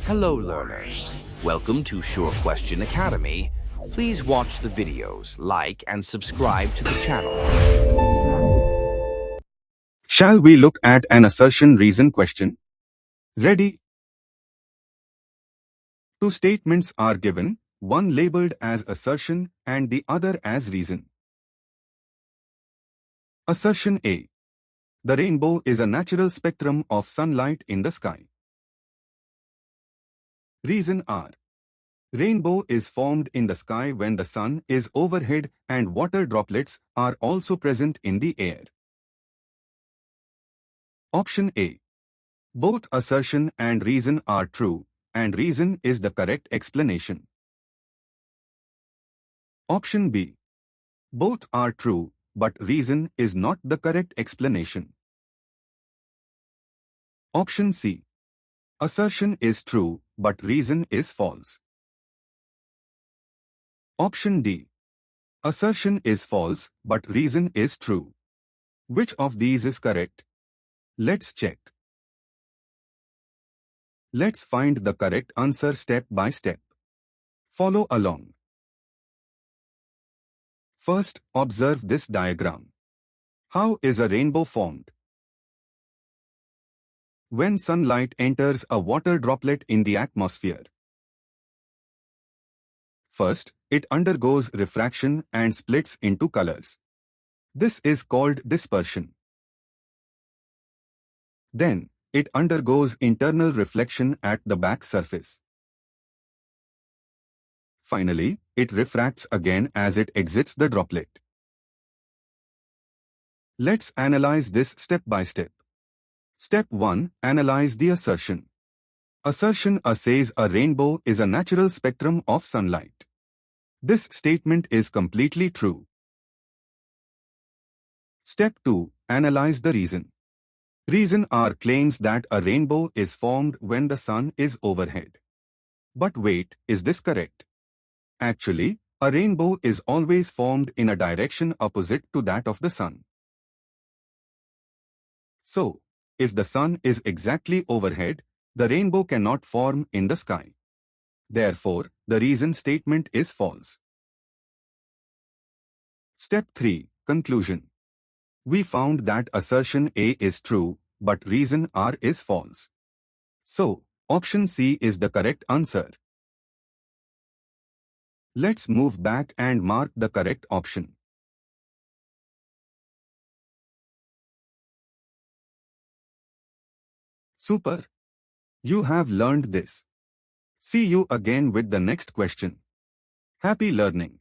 Hello learners, welcome to Sure Question Academy. Please watch the videos, like and subscribe to the channel. Shall we look at an assertion-reason question? Ready? Two statements are given, one labeled as assertion and the other as reason. Assertion A. The rainbow is a natural spectrum of sunlight in the sky. Reason R. Rainbow is formed in the sky when the sun is overhead and water droplets are also present in the air. Option A. Both assertion and reason are true, and reason is the correct explanation. Option B. Both are true, but reason is not the correct explanation. Option C. Assertion is true, but reason is false. Option D. Assertion is false, but reason is true. Which of these is correct? Let's check. Let's find the correct answer step by step. Follow along. First, observe this diagram. How is a rainbow formed? When sunlight enters a water droplet in the atmosphere. First, it undergoes refraction and splits into colors. This is called dispersion. Then, it undergoes internal reflection at the back surface. Finally, it refracts again as it exits the droplet. Let's analyze this step by step. Step 1. Analyze the assertion. Assertion A says a rainbow is a natural spectrum of sunlight. This statement is completely true. Step 2. Analyze the reason. Reason R claims that a rainbow is formed when the sun is overhead. But wait, is this correct? Actually, a rainbow is always formed in a direction opposite to that of the sun. So, if the sun is exactly overhead, the rainbow cannot form in the sky. Therefore, the reason statement is false. Step 3. Conclusion. We found that assertion A is true, but reason R is false. So, option C is the correct answer. Let's move back and mark the correct option. Super! You have learned this. See you again with the next question. Happy learning!